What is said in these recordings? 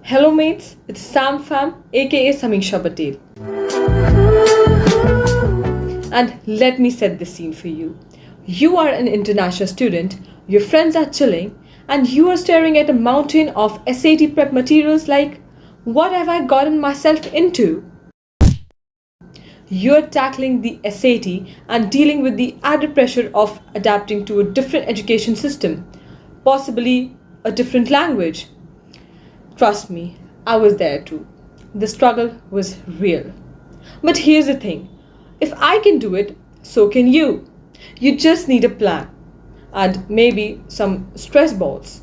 Hello mates, it's Sam Fam aka Samisha Patel. And let me set the scene for you. You are an international student, your friends are chilling, and you are staring at a mountain of SAT prep materials like, what have I gotten myself into? You're tackling the SAT and dealing with the added pressure of adapting to a different education system, possibly a different language. Trust me, I was there too. The struggle was real. But here's the thing, if I can do it, so can you. You just need a plan and maybe some stress balls.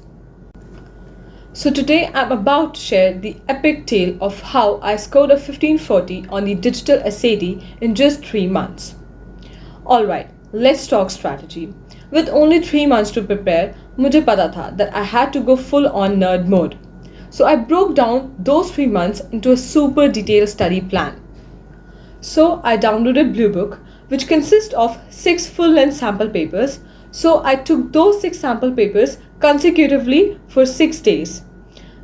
So today I'm about to share the epic tale of how I scored a 1540 on the digital SAT in just 3 months. Alright, let's talk strategy. With only 3 months to prepare, मुझे पता था that I had to go full on nerd mode. So I broke down those 3 months into a super detailed study plan. So I downloaded Blue Book, which consists of 6 full-length sample papers. So I took those 6 sample papers consecutively for 6 days.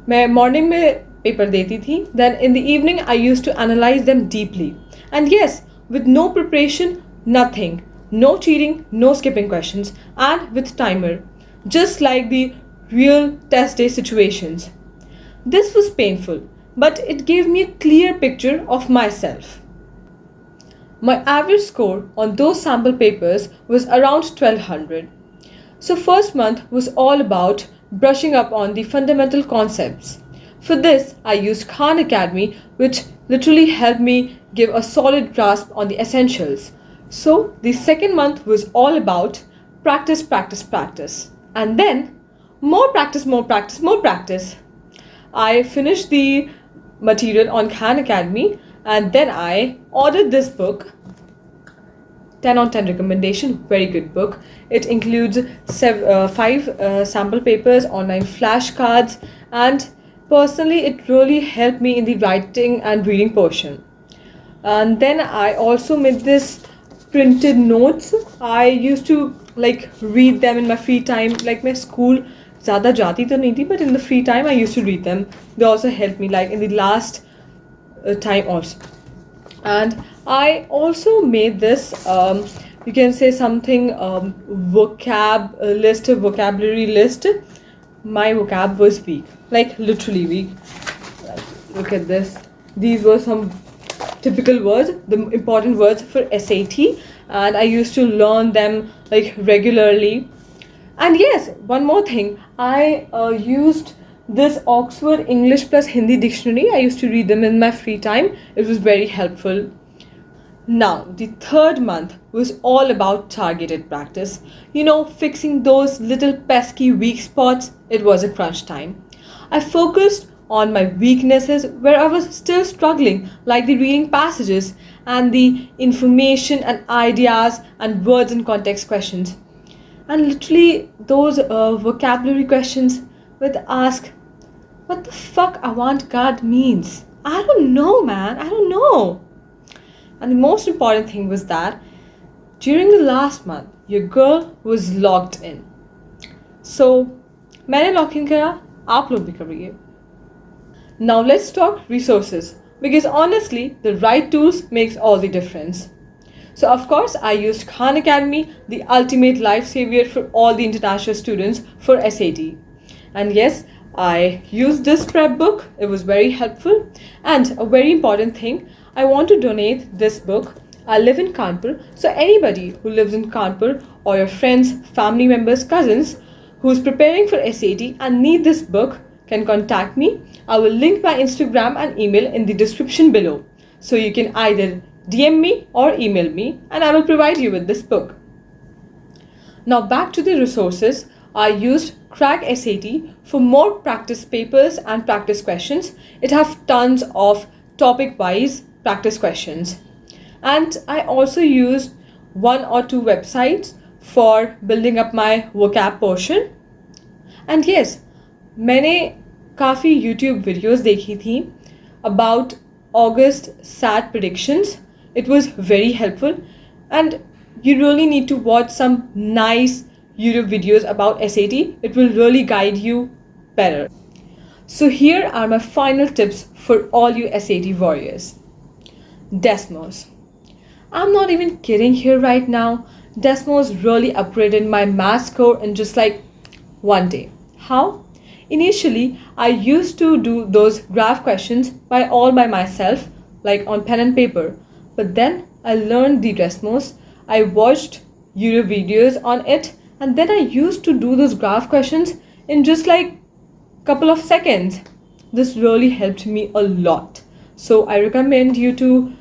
मैं morning में paper देती थी, then in the evening I used to analyze them deeply. And yes, with no preparation, nothing. No cheating, no skipping questions, and with timer. Just like the real test day situations. This was painful, but it gave me a clear picture of myself. My average score on those sample papers was around 1200. So first month was all about brushing up on the fundamental concepts. For this, I used Khan Academy, which literally helped me give a solid grasp on the essentials. So the second month was all about practice, practice, practice. And then more practice, more practice, more practice. I finished the material on Khan Academy and then I ordered this book, 10 on 10 recommendation, very good book. It includes 5 sample papers, online flashcards, and personally it really helped me in the writing and reading portion. And then I also made this printed notes. I used to read them in my free time, like my school ज़्यादा जाती तो नहीं थी, but in the free time I used to read them. They also helped me in the last time also. And I also made this you can say something vocabulary list. My vocab was weak, literally weak. Look at this. These were some typical words, the important words for SAT, and I used to learn them regularly. And yes, one more thing, I used this Oxford English plus Hindi dictionary. I used to read them in my free time. It was very helpful. Now, the third month was all about targeted practice. Fixing those little pesky weak spots. It was a crunch time. I focused on my weaknesses where I was still struggling, like the reading passages and the information and ideas and words and context questions. And literally those vocabulary questions would ask, what the fuck avant-garde means? I don't know, man. I don't know. And the most important thing was that during the last month, your girl was logged in. So, मैंने log in करा, आप लोग भी करिए. Now let's talk resources, because honestly, the right tools makes all the difference. So of course, I used Khan Academy, the ultimate lifesaver for all the international students for SAT. And yes, I used this prep book. It was very helpful. And a very important thing, I want to donate this book. I live in Kanpur, so anybody who lives in Kanpur or your friends, family members, cousins who's preparing for SAT and need this book can contact me. I will link my Instagram and email in the description below. So you can either DM me or email me and I will provide you with this book. Now back to the resources. I used Crack SAT for more practice papers and practice questions. It has tons of topic-wise practice questions. And I also used 1 or 2 websites for building up my vocab portion. And yes, मैंने काफ़ी YouTube videos देखी थी about August SAT predictions. It was very helpful and you really need to watch some nice YouTube videos about SAT. It will really guide you better. So here are my final tips for all you SAT warriors. Desmos. I'm not even kidding here right now. Desmos really upgraded my math score in just like one day. How? Initially, I used to do those graph questions all by myself, like on pen and paper. But then I learned the Desmos. I watched YouTube videos on it, and then I used to do those graph questions in just like couple of seconds. This really helped me a lot. So I recommend you to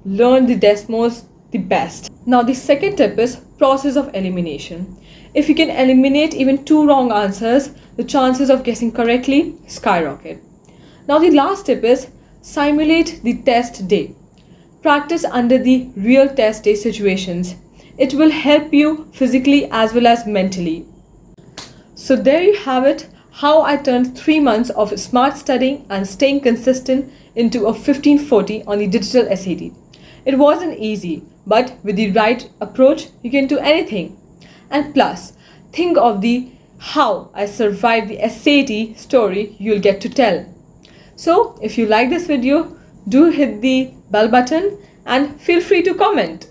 learn the Desmos the best. Now the second tip is process of elimination. If you can eliminate even 2 wrong answers, the chances of guessing correctly skyrocket. Now the last tip is simulate the test day. Practice under the real test day situations. It will help you physically as well as mentally. So there you have it, how I turned 3 months of smart studying and staying consistent into a 1540 on the digital SAT. It wasn't easy, but with the right approach, you can do anything. And plus, think of the how I survived the SAT story you'll get to tell. So if you like this video, do hit the bell button and feel free to comment.